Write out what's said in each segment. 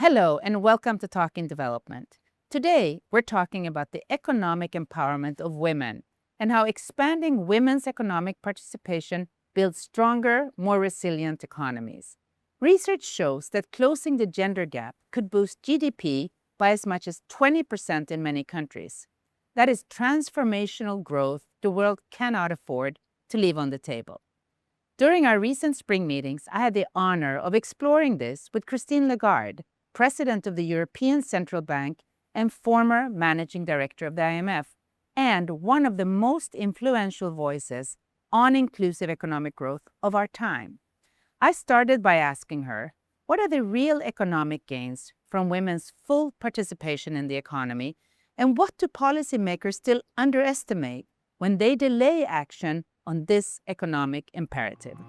Hello and welcome to Talking Development. Today, we're talking about the economic empowerment of women and how expanding women's economic participation builds stronger, more resilient economies. Research shows that closing the gender gap could boost GDP by as much as 20% in many countries. That is transformational growth the world cannot afford to leave on the table. During our recent spring meetings, I had the honor of exploring this with Christine Lagarde, President of the European Central Bank and former Managing Director of the IMF, and one of the most influential voices on inclusive economic growth of our time. I started by asking her, what are the real economic gains from women's full participation in the economy, and what do policymakers still underestimate when they delay action on this economic imperative?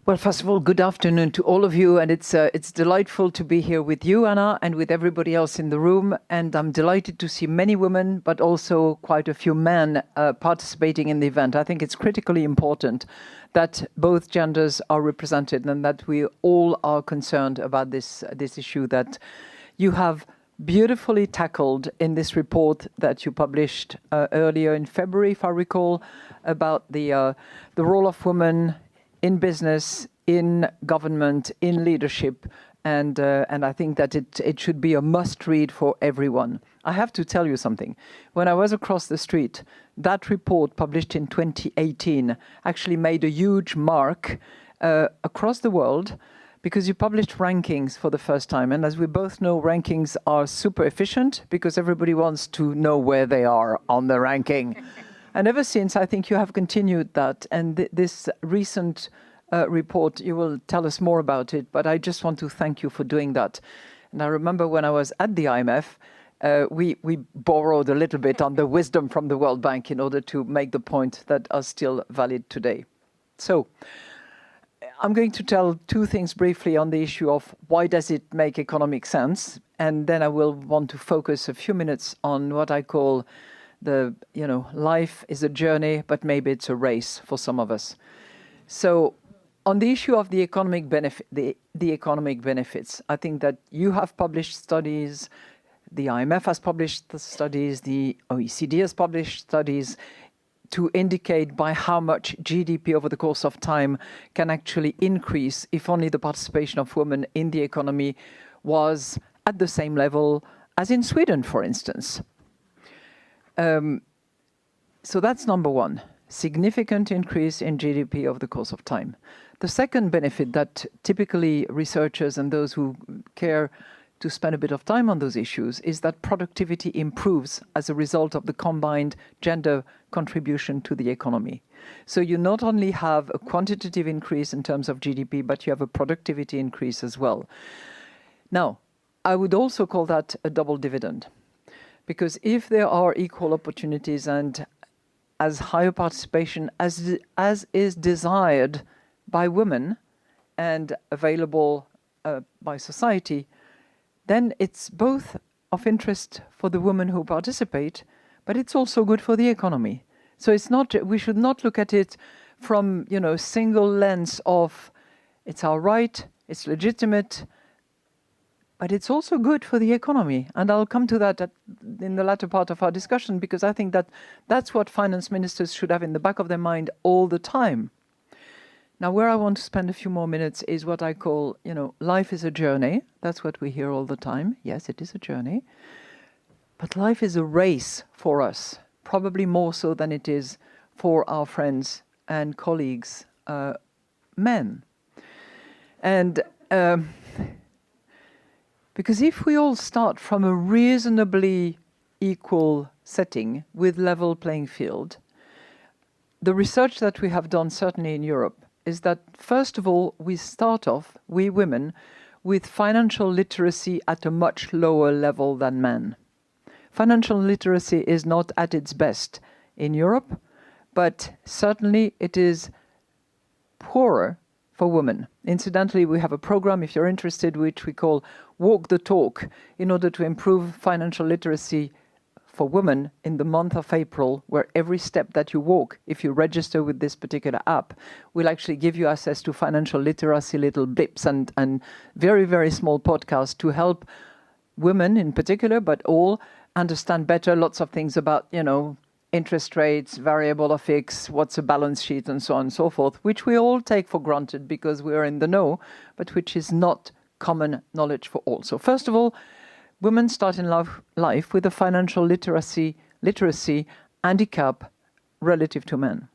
Well, first of all, good afternoon to all of you, and it's delightful to be here with you, Anna, and with everybody else in the room. And I'm delighted to see many women, but also quite a few men participating in the event. I think it's critically important that both genders are represented and that we all are concerned about this issue that you have beautifully tackled in this report that you published earlier in February, if I recall, about the role of women in business, in government, in leadership, and I think that it should be a must-read for everyone. I have to tell you something. When I was across the street, that report published in 2018 actually made a huge mark across the world because you published rankings for the first time. And as we both know, rankings are super efficient because everybody wants to know where they are on the ranking. And ever since, I think you have continued that. And this recent report, you will tell us more about it, but I just want to thank you for doing that. And I remember when I was at the IMF, we borrowed a little bit on the wisdom from the World Bank in order to make the point that are still valid today. So I'm going to tell two things briefly on the issue of why does it make economic sense? And then I will want to focus a few minutes on what I call life is a journey, but maybe it's a race for some of us. So on the issue of the economic benefit, the economic benefits, I think that you have published studies, the IMF has published the studies, the OECD has published studies to indicate by how much GDP over the course of time can actually increase if only the participation of women in the economy was at the same level as in Sweden, for instance. So that's number one, significant increase in GDP over the course of time. The second benefit that typically researchers and those who care to spend a bit of time on those issues is that productivity improves as a result of the combined gender contribution to the economy. So you not only have a quantitative increase in terms of GDP, but you have a productivity increase as well. Now, I would also call that a double dividend. Because if there are equal opportunities and as higher participation as is desired by women and available by society, then it's both of interest for the women who participate, but it's also good for the economy. So it's not, we should not look at it from, single lens of it's our right, it's legitimate, but it's also good for the economy. And I'll come to that in the latter part of our discussion, because I think that that's what finance ministers should have in the back of their mind all the time. Now, where I want to spend a few more minutes is what I call, life is a journey. That's what we hear all the time. Yes, it is a journey. But life is a race for us, probably more so than it is for our friends and colleagues, men. And because if we all start from a reasonably equal setting with level playing field, the research that we have done, certainly in Europe, is that, first of all, we start off, we women, with financial literacy at a much lower level than men. Financial literacy is not at its best in Europe, but certainly it is poorer for women. Incidentally, we have a program, if you're interested, which we call Walk the Talk, in order to improve financial literacy for women in the month of April, where every step that you walk, if you register with this particular app, will actually give you access to financial literacy, little blips and very, very small podcasts to help women in particular, but all understand better lots of things about, interest rates, variable or fixed, what's a balance sheet, and so on and so forth, which we all take for granted because we are in the know, but which is not common knowledge for all. So first of all, women start in life with a financial literacy handicap relative to men.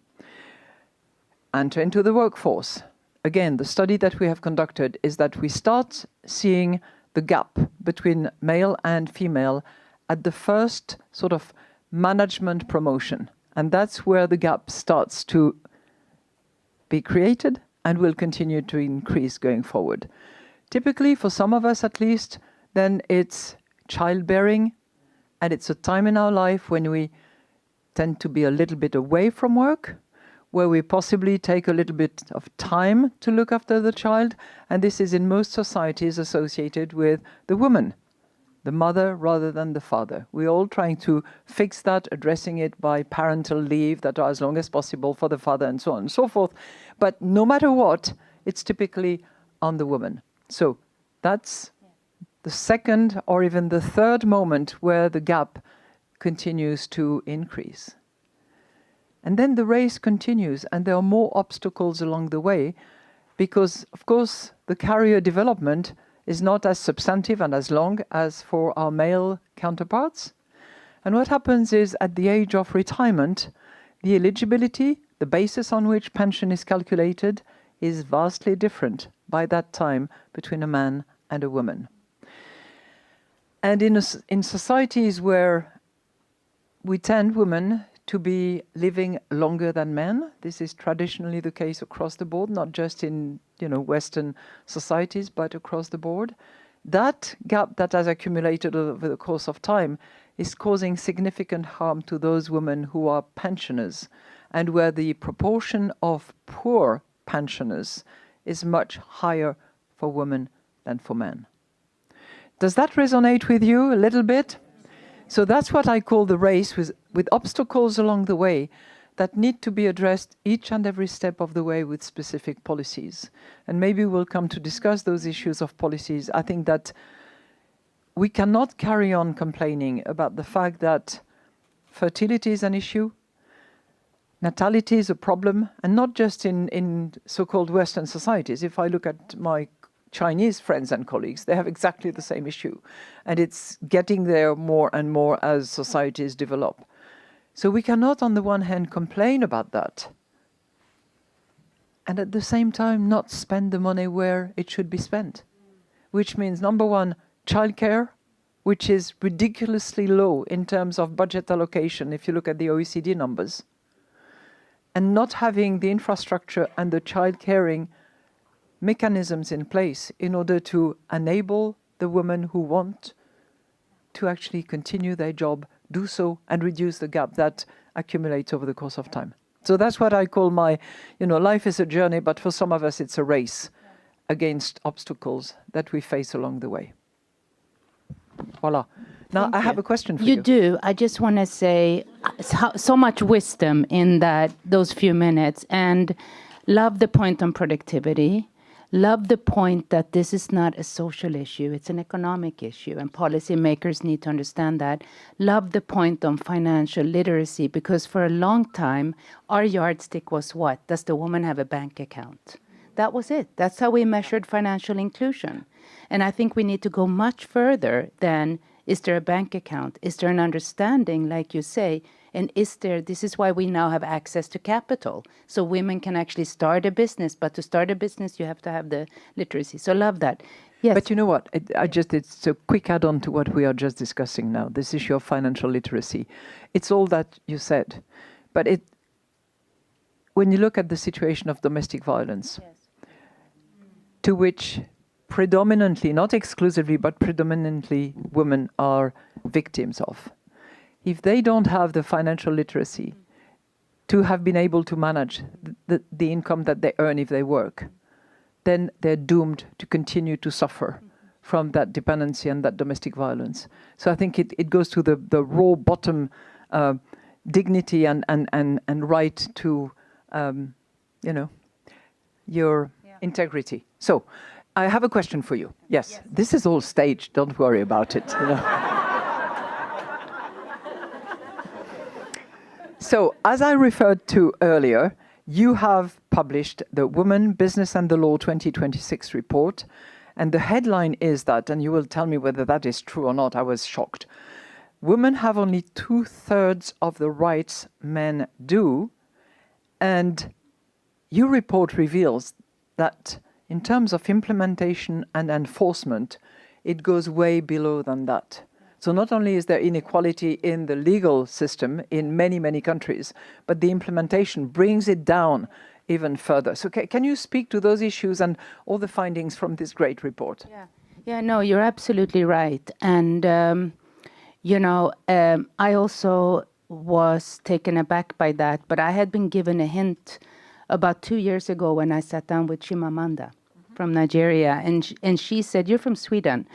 Enter into the workforce. Again, the study that we have conducted is that we start seeing the gap between male and female at the first sort of management promotion. And that's where the gap starts to be created and will continue to increase going forward. Typically, for some of us at least, then it's childbearing, and it's a time in our life when we tend to be a little bit away from work, where we possibly take a little bit of time to look after the child, and this is in most societies associated with the woman, the mother rather than the father. We're all trying to fix that, addressing it by parental leave that are as long as possible for the father and so on and so forth. But no matter what, it's typically on the woman. So that's the second or even the third moment where the gap continues to increase. And then the race continues, and there are more obstacles along the way because, of course, the career development is not as substantive and as long as for our male counterparts. And what happens is at the age of retirement, the eligibility, the basis on which pension is calculated, is vastly different by that time between a man and a woman. And in societies where we tend women to be living longer than men, this is traditionally the case across the board, not just in Western societies, but across the board. That gap that has accumulated over the course of time is causing significant harm to those women who are pensioners, and where the proportion of poor pensioners is much higher for women than for men. Does that resonate with you a little bit? So that's what I call the race with obstacles along the way that need to be addressed each and every step of the way with specific policies. And maybe we'll come to discuss those issues of policies. I think that we cannot carry on complaining about the fact that fertility is an issue, natality is a problem, and not just in so-called Western societies. If I look at my Chinese friends and colleagues, they have exactly the same issue. And it's getting there more and more as societies develop. So we cannot, on the one hand, complain about that, and at the same time not spend the money where it should be spent. Which means, number one, childcare, which is ridiculously low in terms of budget allocation if you look at the OECD numbers, and not having the infrastructure and the child caring mechanisms in place in order to enable the women who want to actually continue their job, do so, and reduce the gap that accumulates over the course of time. So that's what I call my, life is a journey, but for some of us it's a race against obstacles that we face along the way. Voila. Now I have a question for you. You do. I just want to say so much wisdom in those few minutes, and love the point on productivity. Love the point that this is not a social issue, it's an economic issue, and policymakers need to understand that. Love the point on financial literacy, because for a long time, our yardstick was what? Does the woman have a bank account? That was it. That's how we measured financial inclusion. And I think we need to go much further than, is there a bank account? Is there an understanding, like you say? And this is why we now have access to capital. So women can actually start a business, but to start a business, you have to have the literacy. So love that. Yes. But you know what? It's a quick add-on to what we are just discussing now, this issue of financial literacy. It's all that you said. But when you look at the situation of domestic violence, yes, to which predominantly, not exclusively, but predominantly women are victims of, if they don't have the financial literacy to have been able to manage the income that they earn if they work, then they're doomed to continue to suffer from that dependency and that domestic violence. So I think it goes to the raw bottom dignity and right to, your integrity. So I have a question for you. Yes. This is all staged. Don't worry about it. So, as I referred to earlier, you have published the Women, Business and the Law 2026 report. And the headline is that, and you will tell me whether that is true or not, I was shocked. Women have only 2/3 of the rights men do. And your report reveals that in terms of implementation and enforcement, it goes way below than that. So not only is there inequality in the legal system in many, many countries, but the implementation brings it down even further. So can you speak to those issues and all the findings from this great report? Yeah, no, you're absolutely right. And, I also was taken aback by that, but I had been given a hint about 2 years ago when I sat down with Chimamanda from Nigeria, and she said, "You're from Sweden."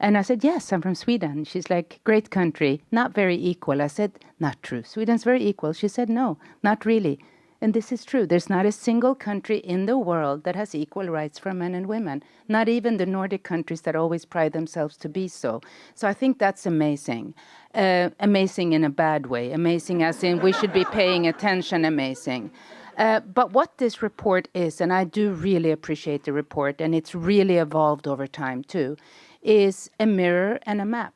And I said, "Yes, I'm from Sweden." She's like, "Great country, not very equal." I said, "Not true. Sweden's very equal." She said, "No, not really." And this is true. There's not a single country in the world that has equal rights for men and women, not even the Nordic countries that always pride themselves to be so. So I think that's amazing. Amazing in a bad way. Amazing as in we should be paying attention, amazing. But what this report is, and I do really appreciate the report, and it's really evolved over time too, is a mirror and a map.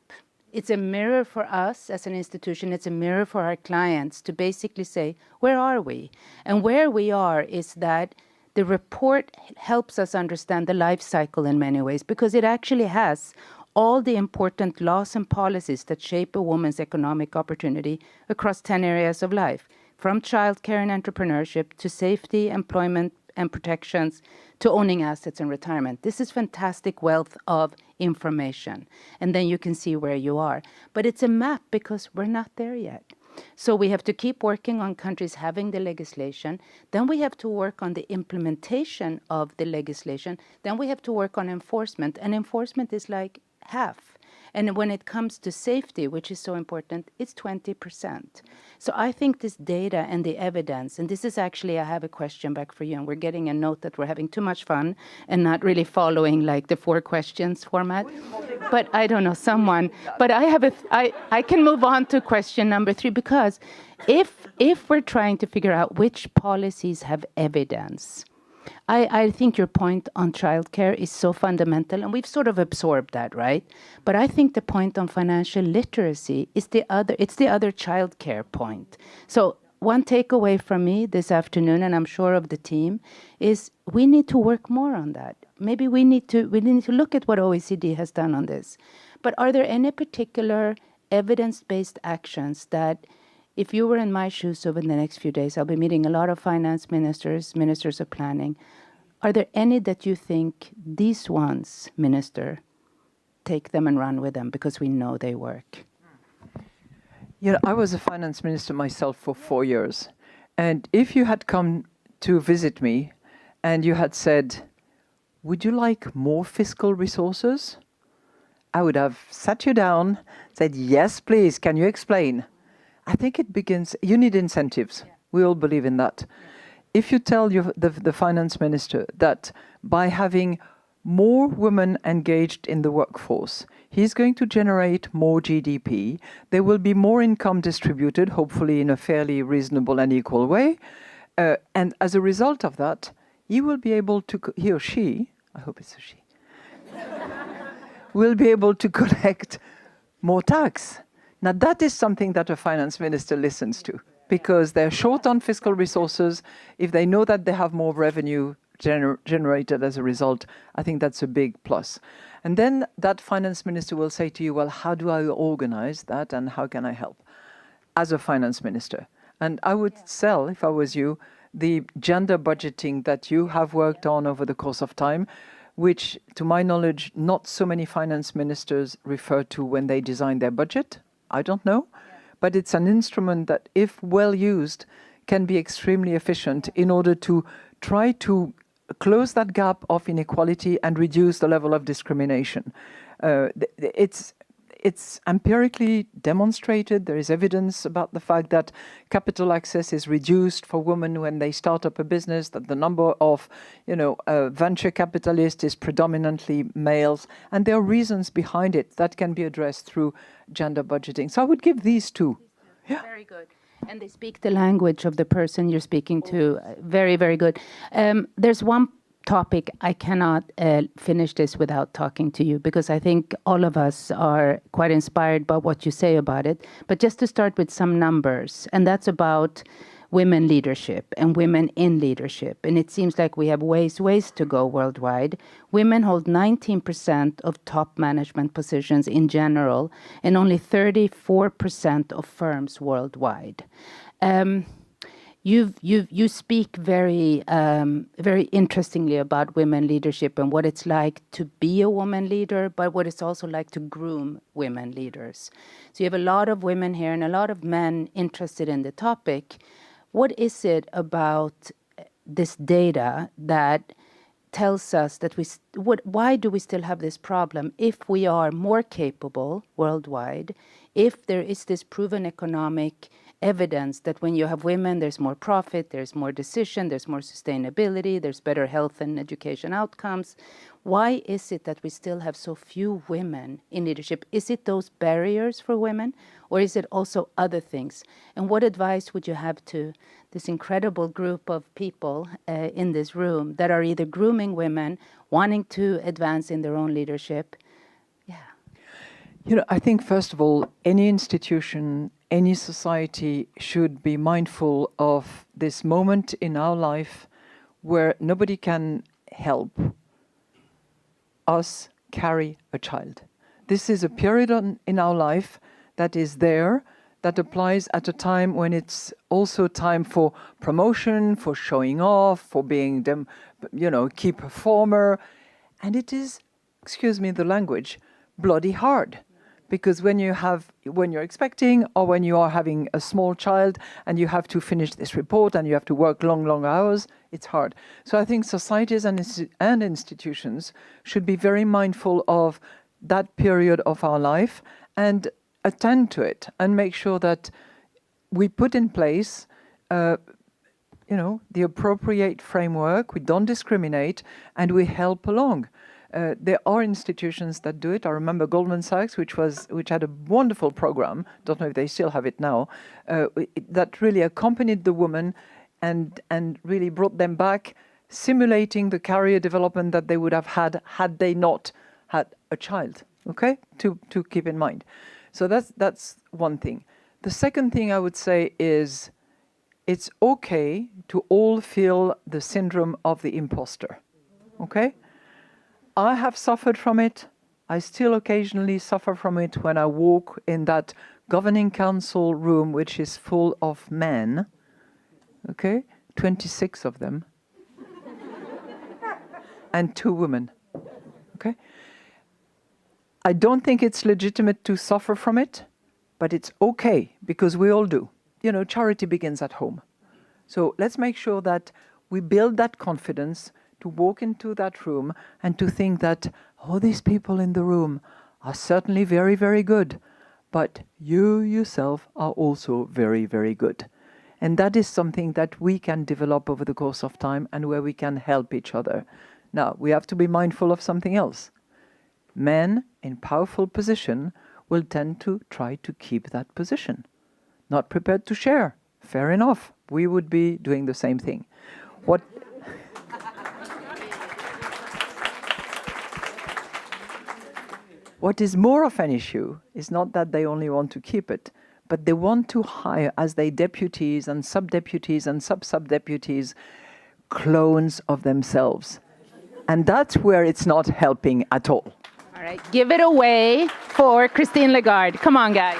It's a mirror for us as an institution. It's a mirror for our clients to basically say, where are we? And where we are is that the report helps us understand the life cycle in many ways, because it actually has all the important laws and policies that shape a woman's economic opportunity across 10 areas of life, from childcare and entrepreneurship to safety, employment and protections, to owning assets and retirement. This is fantastic wealth of information. And then you can see where you are. But it's a map because we're not there yet. So we have to keep working on countries having the legislation. Then we have to work on the implementation of the legislation. Then we have to work on enforcement. And enforcement is like half. And when it comes to safety, which is so important, it's 20%. So I think this data and the evidence, and this is actually, I have a question back for you, and we're getting a note that we're having too much fun and not really following like the 4 questions format. But I don't know, someone, but I can move on to question number 3, because if we're trying to figure out which policies have evidence, I think your point on childcare is so fundamental, and we've sort of absorbed that, right? But I think the point on financial literacy is it's the other childcare point. So one takeaway from me this afternoon, and I'm sure of the team, is we need to work more on that. Maybe we need to look at what OECD has done on this. But are there any particular evidence-based actions that, if you were in my shoes over the next few days, I'll be meeting a lot of finance ministers, ministers of planning. Are there any that you think these ones, Minister, take them and run with them because we know they work? I was a finance minister myself for 4 years. And if you had come to visit me and you had said, would you like more fiscal resources? I would have sat you down, said, yes, please, can you explain? I think it begins, you need incentives. Yeah. We all believe in that. Yeah. If you tell the finance minister that by having more women engaged in the workforce, he's going to generate more GDP, there will be more income distributed, hopefully in a fairly reasonable and equal way. And as a result of that, he will be able to, he or she, I hope it's a she, will be able to collect more tax. Now, that is something that a finance minister listens to, because they're short on fiscal resources. If they know that they have more revenue generated as a result, I think that's a big plus. And then that finance minister will say to you, well, how do I organize that and how can I help as a finance minister? And I would sell, if I was you, the gender budgeting that you have worked on over the course of time, which, to my knowledge, not so many finance ministers refer to when they design their budget. I don't know, but it's an instrument that, if well used, can be extremely efficient in order to try to close that gap of inequality and reduce the level of discrimination. It's empirically demonstrated. There is evidence about the fact that capital access is reduced for women when they start up a business, that the number of, venture capitalists is predominantly males. And there are reasons behind it that can be addressed through gender budgeting. So I would give these two. Yeah. Very good. And they speak the language of the person you're speaking to. Very, very good. There's one topic I cannot finish this without talking to you, because I think all of us are quite inspired by what you say about it. But just to start with some numbers, and that's about women leadership and women in leadership. And it seems like we have ways to go worldwide. Women hold 19% of top management positions in general, and only 34% of firms worldwide. You speak very interestingly about women leadership and what it's like to be a woman leader, but what it's also like to groom women leaders. So you have a lot of women here and a lot of men interested in the topic. What is it about this data that tells us that why do we still have this problem if we are more capable worldwide, if there is this proven economic evidence that when you have women, there's more profit, there's more decision, there's more sustainability, there's better health and education outcomes. Why is it that we still have so few women in leadership? Is it those barriers for women, or is it also other things? And what advice would you have to this incredible group of people in this room that are either grooming women, wanting to advance in their own leadership? Yeah. I think, first of all, any institution, any society should be mindful of this moment in our life where nobody can help us carry a child. This is a period in our life that is there, that applies at a time when it's also time for promotion, for showing off, for being key performer. And it is, excuse me the language, bloody hard. Because when you're expecting, or when you are having a small child and you have to finish this report and you have to work long hours, it's hard. So I think societies and institutions should be very mindful of that period of our life and attend to it and make sure that we put in place the appropriate framework, we don't discriminate, and we help along. There are institutions that do it. I remember Goldman Sachs, which had a wonderful program, don't know if they still have it now, that really accompanied the woman and really brought them back, simulating the career development that they would have had they not had a child, okay, to keep in mind. So that's one thing. The second thing I would say is it's okay to all feel the syndrome of the imposter, okay? I have suffered from it. I still occasionally suffer from it when I walk in that governing council room, which is full of men, okay? 26 of them, and 2 women, okay? I don't think it's legitimate to suffer from it, but it's okay, because we all do. Charity begins at home. So let's make sure that we build that confidence to walk into that room and to think that, these people in the room are certainly very, very good, but you yourself are also very, very good. And that is something that we can develop over the course of time and where we can help each other. Now, we have to be mindful of something else. Men in powerful position will tend to try to keep that position. Not prepared to share. Fair enough. We would be doing the same thing. What is more of an issue is not that they only want to keep it, but they want to hire as their deputies and sub-deputies and sub-sub-deputies clones of themselves. And that's where it's not helping at all. All right, give it away for Christine Lagarde. Come on, guys.